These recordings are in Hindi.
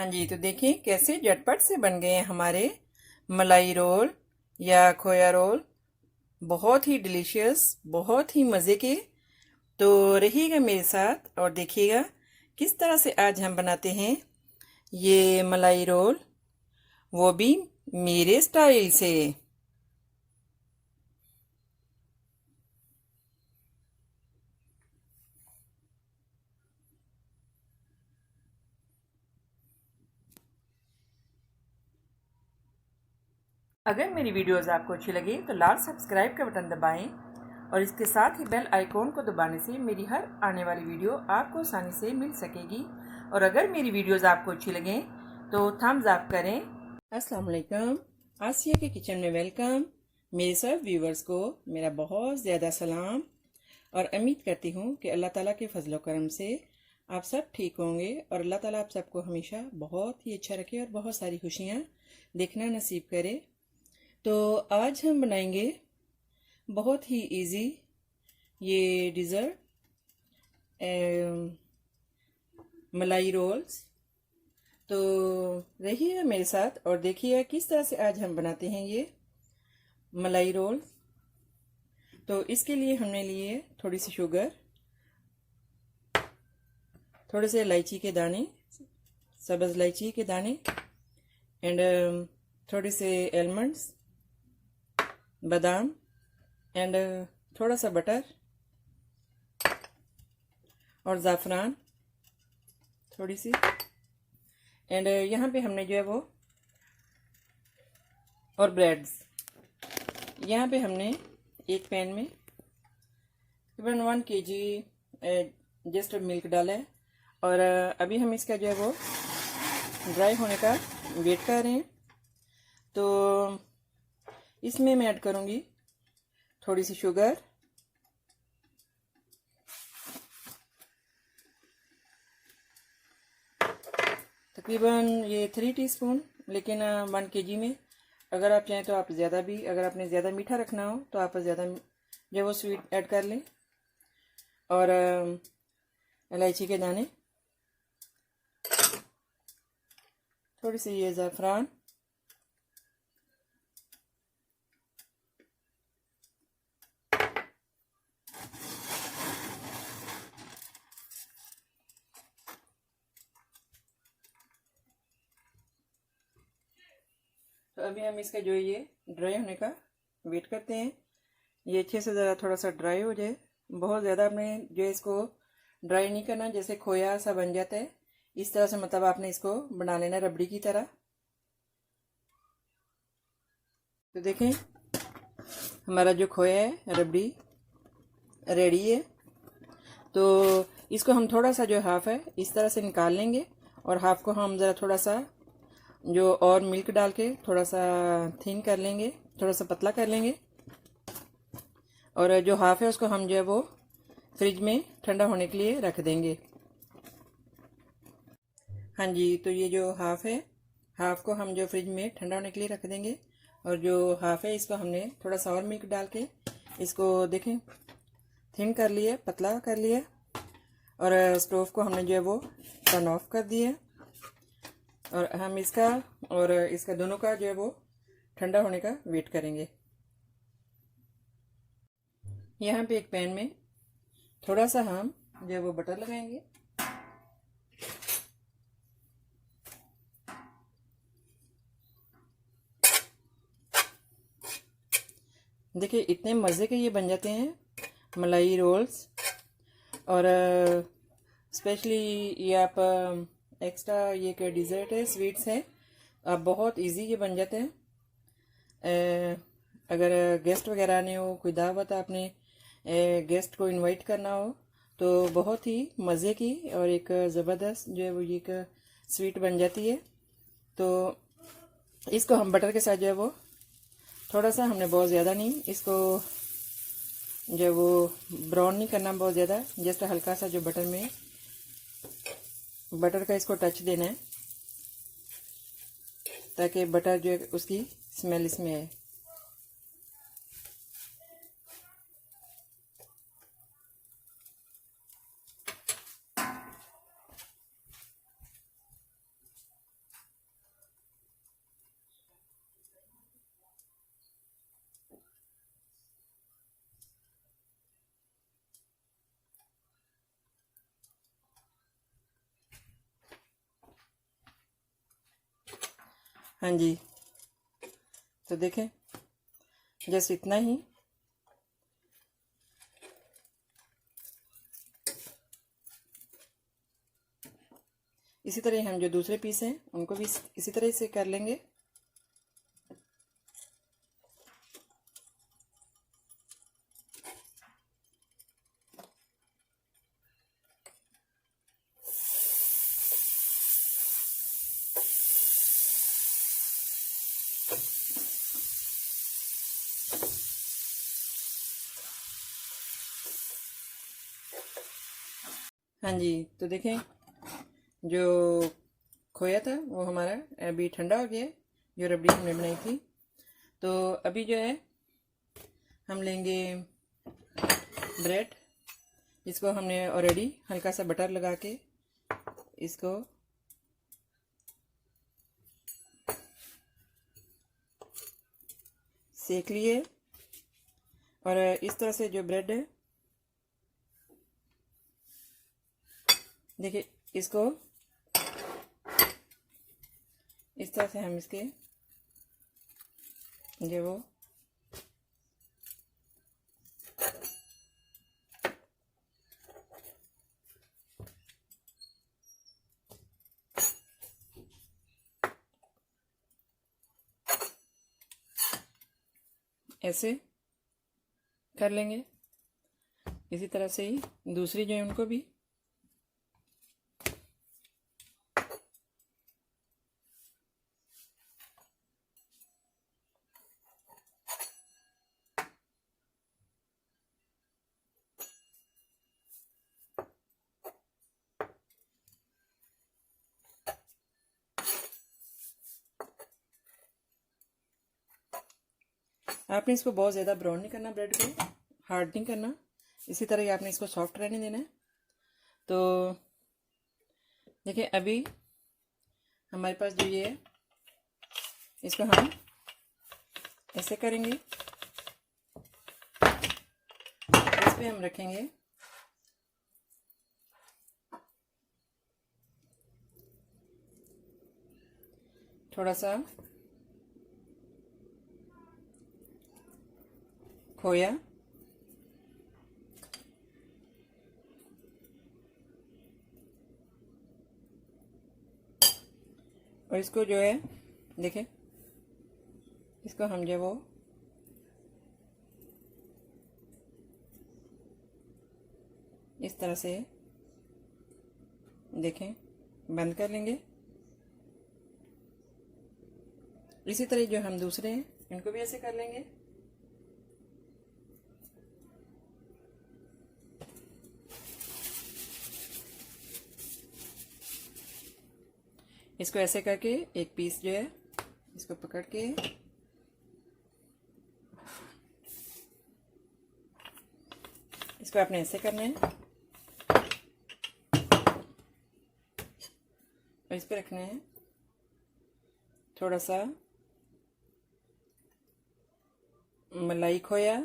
जी, तो देखिए कैसे झटपट से बन गए हैं हमारे मलाई रोल या खोया रोल। बहुत ही डिलीशियस, बहुत ही मज़े के। तो रहिएगा मेरे साथ और देखिएगा किस तरह से आज हम बनाते हैं ये मलाई रोल, वो भी मेरे स्टाइल से। अगर मेरी वीडियोस आपको अच्छी लगे तो लाल सब्सक्राइब का बटन दबाएं और इसके साथ ही बेल आइकॉन को दबाने से मेरी हर आने वाली वीडियो आपको आसानी से मिल सकेगी। और अगर मेरी वीडियोस आपको अच्छी लगें तो थम्स अप करें। अस्सलाम वालेकुम, आसिया के किचन में वेलकम। मेरे सब व्यूवर्स को मेरा बहुत ज़्यादा सलाम और उम्मीद करती हूँ कि अल्लाह ताला के फजल करम से आप सब ठीक होंगे और अल्लाह ताला आप सबको हमेशा बहुत ही अच्छा रखे और बहुत सारी खुशियाँ देखना नसीब करे। तो आज हम बनाएंगे बहुत ही इजी ये डिज़र्ट, मलाई रोल्स। तो रहिए मेरे साथ और देखिए किस तरह से आज हम बनाते हैं ये मलाई रोल। तो इसके लिए हमने लिए थोड़ी सी शुगर, थोड़े से इलायची के दाने, सब्ज़ इलायची के दाने एंड थोड़े से आलमंड्स, बादाम एंड थोड़ा सा बटर और ज़ाफ़रान थोड़ी सी। एंड यहाँ पे हमने जो है वो और ब्रेड्स, यहाँ पे हमने एक पैन में तकरीबन 1 kg जस्ट मिल्क डाला है। और अभी हम इसका जो है वो ड्राई होने का वेट कर रहे हैं। तो इसमें मैं ऐड करूँगी थोड़ी सी शुगर, तकरीबन ये 3 टीस्पून, लेकिन 1 kg में अगर आप चाहें तो आप ज़्यादा भी, अगर आपने ज़्यादा मीठा रखना हो तो आप ज़्यादा जो वो स्वीट ऐड कर लें। और इलायची के दाने, थोड़ी सी ये ज़ाफ़रान, तो अभी हम इसका जो है ये ड्राई होने का वेट करते हैं। ये अच्छे से ज़रा थोड़ा सा ड्राई हो जाए, बहुत ज़्यादा आपने जो है इसको ड्राई नहीं करना, जैसे खोया सा बन जाता है इस तरह से, मतलब आपने इसको बना लेना रबड़ी की तरह। तो देखें हमारा जो खोया है रबड़ी रेडी है। तो इसको हम थोड़ा सा जो हाफ है इस तरह से निकाल लेंगे और हाफ को हम ज़रा थोड़ा सा जो और मिल्क डाल के थोड़ा सा थिन कर लेंगे, थोड़ा सा पतला कर लेंगे। और जो हाफ है उसको हम जो है वो फ्रिज में ठंडा होने के लिए रख देंगे। हाँ जी, तो ये जो हाफ है, हाफ को हम जो फ्रिज में ठंडा होने के लिए रख देंगे। और जो हाफ है इसको हमने थोड़ा सा और मिल्क डाल के इसको देखें थिन कर लिया, पतला कर लिया। और स्टोव को हमने जो है वो टर्न ऑफ कर दिया। और हम इसका दोनों का जो है वो ठंडा होने का वेट करेंगे। यहाँ पे एक पैन में थोड़ा सा हम जो है वो बटर लगाएंगे। देखिए इतने मज़े के ये बन जाते हैं मलाई रोल्स। और स्पेशली ये आप एक्स्ट्रा ये क्या डिज़र्ट है, स्वीट्स है, आप बहुत इजी ये बन जाते हैं। अगर गेस्ट वगैरह आने हो, कोई दावत आपने गेस्ट को इनवाइट करना हो तो बहुत ही मज़े की और एक ज़बरदस्त जो है वो ये एक स्वीट बन जाती है। तो इसको हम बटर के साथ जो है वो थोड़ा सा, हमने बहुत ज़्यादा नहीं इसको जो वो ब्राउन नहीं करना बहुत ज़्यादा, जस्ट हल्का सा जो बटर में बटर का इसको टच देना है ताकि बटर जो है उसकी स्मेल इसमें आए। हाँ जी, तो देखें जस्ट इतना ही। इसी तरह हम जो दूसरे पीस हैं उनको भी इसी तरह से कर लेंगे। हाँ जी, तो देखें जो खोया था वो हमारा अभी ठंडा हो गया है, जो रबड़ी हमने बनाई थी। तो अभी जो है हम लेंगे ब्रेड, इसको हमने ऑलरेडी हल्का सा बटर लगा के इसको सेक लिए। और इस तरह से जो ब्रेड है, देखिए इसको इस तरह से हम इसके जो वो ऐसे कर लेंगे। इसी तरह से ही दूसरी जो है उनको भी आपने इसको बहुत ज़्यादा ब्राउन नहीं करना, ब्रेड को हार्ड नहीं करना, इसी तरह ही आपने इसको सॉफ्ट रहने देना है। तो देखिए अभी हमारे पास जो ये है इसको हम ऐसे करेंगे, इस पे हम रखेंगे थोड़ा सा खोया, और इसको जो है देखें इसको हम जो वो इस तरह से देखें बंद कर लेंगे। इसी तरह जो हम दूसरे हैं इनको भी ऐसे कर लेंगे। इसको ऐसे करके एक पीस जो है इसको पकड़ के इसको आपने ऐसे करना है और इस पे रखना है थोड़ा सा मलाई खोया,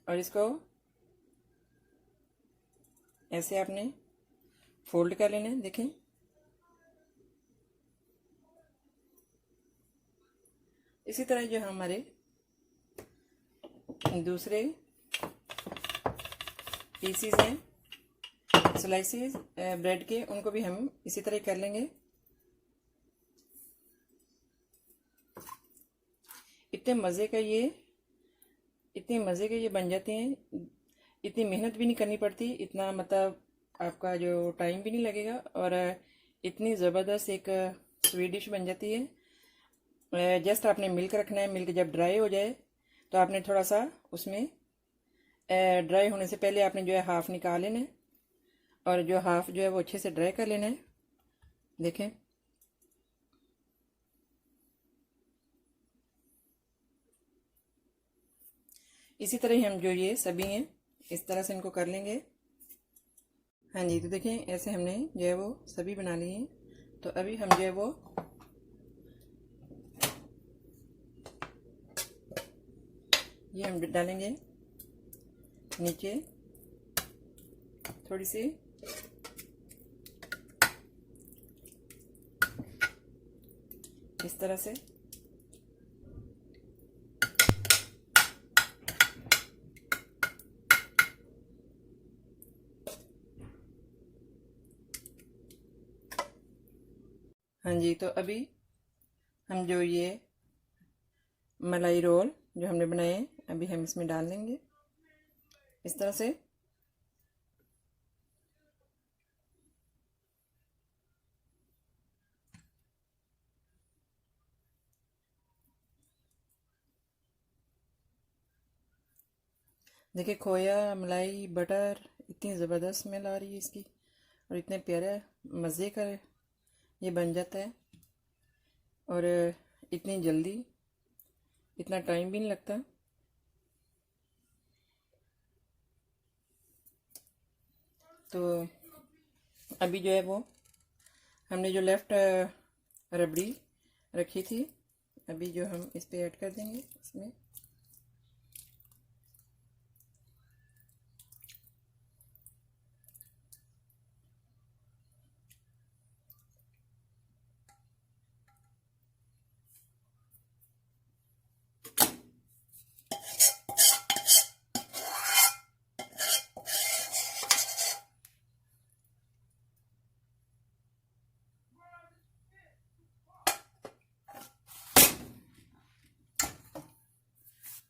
और इसको ऐसे आपने फोल्ड कर लेना है। देखें इसी तरह जो हमारे दूसरे पीसीज हैं स्लाइसेस ब्रेड के, उनको भी हम इसी तरह कर लेंगे। इतने मज़े के ये बन जाते हैं, इतनी मेहनत भी नहीं करनी पड़ती, इतना मतलब आपका जो टाइम भी नहीं लगेगा, और इतनी ज़बरदस्त एक स्वीट डिश बन जाती है। जस्ट आपने मिल्क रखना है, मिल्क जब ड्राई हो जाए तो आपने थोड़ा सा उसमें ड्राई होने से पहले आपने जो है हाफ़ निकाल लेना है, और जो हाफ़ जो है वो अच्छे से ड्राई कर लेना है। देखें इसी तरह ही हम जो ये सभी हैं इस तरह से इनको कर लेंगे। हाँ जी, तो देखें ऐसे हमने जो है वो सभी बना लिए हैं। तो अभी हम जो है वो ये हम डालेंगे नीचे थोड़ी सी इस तरह से। हाँ जी, तो अभी हम जो ये मलाई रोल जो हमने बनाए हैं अभी हम इसमें डाल देंगे इस तरह से। देखिए खोया मलाई बटर इतनी ज़बरदस्त स्मेल आ रही है इसकी, और इतने प्यारे मज़े का ये बन जाता है, और इतनी जल्दी, इतना टाइम भी नहीं लगता। तो अभी जो है वो हमने जो लेफ़्ट रबड़ी रखी थी अभी जो हम इस पे ऐड कर देंगे इसमें।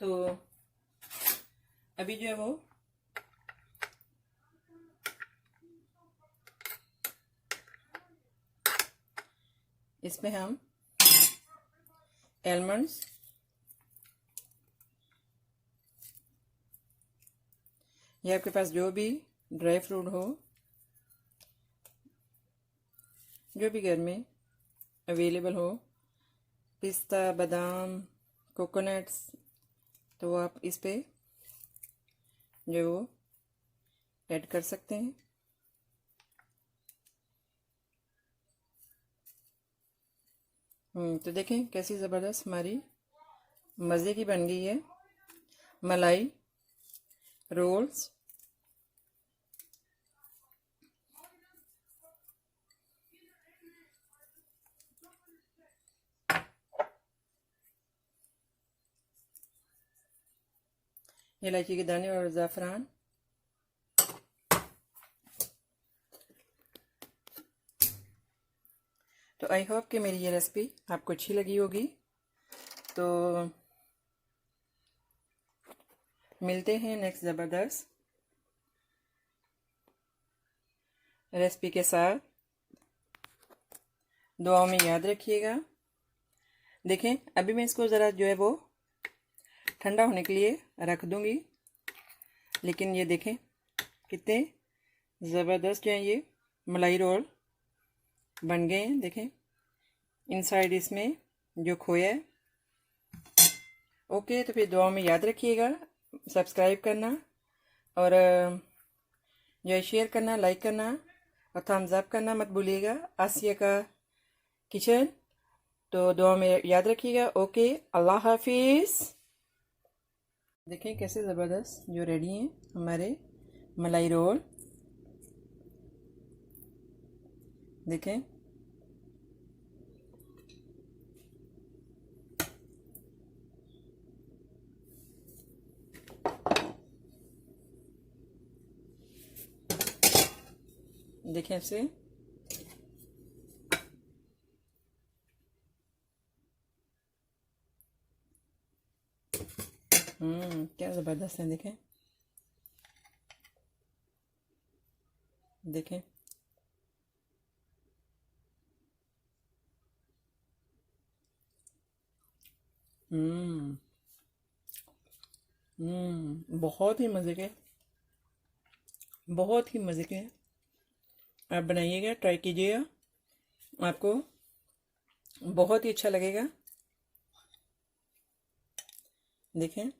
तो अभी जो है वो इसमें हम आलमंड्स, या आपके पास जो भी ड्राई फ्रूट हो, जो भी घर में अवेलेबल हो, पिस्ता, बादाम, कोकोनट्स, तो आप इस पे जो वो ऐड कर सकते हैं। तो देखें कैसी ज़बरदस्त हमारी मज़े की बन गई है मलाई रोल्स। इलायची के दाने और ज़ाफ़रान। तो आई होप कि मेरी ये रेसिपी आपको अच्छी लगी होगी। तो मिलते हैं नेक्स्ट ज़बरदस्त रेसिपी के साथ। दुआओं में याद रखिएगा। देखें अभी मैं इसको ज़रा जो है वो ठंडा होने के लिए रख दूँगी, लेकिन ये देखें कितने ज़बरदस्त जो है ये मलाई रोल बन गए हैं। देखें इनसाइड इसमें जो खोया है। ओके, तो फिर दुआ में याद रखिएगा, सब्सक्राइब करना और जो शेयर करना, लाइक करना और थम्स अप करना मत भूलिएगा। आसिया का किचन, तो दुआ में याद रखिएगा। ओके, अल्लाह हाफिज़। देखें कैसे ज़बरदस्त जो रेडी हैं हमारे मलाई रोल। देखें देखें इसे। क्या ज़बरदस्त है। देखें देखें बहुत ही मज़े के, बहुत ही मज़े के। आप बनाइएगा, ट्राई कीजिएगा, आपको बहुत ही अच्छा लगेगा। देखें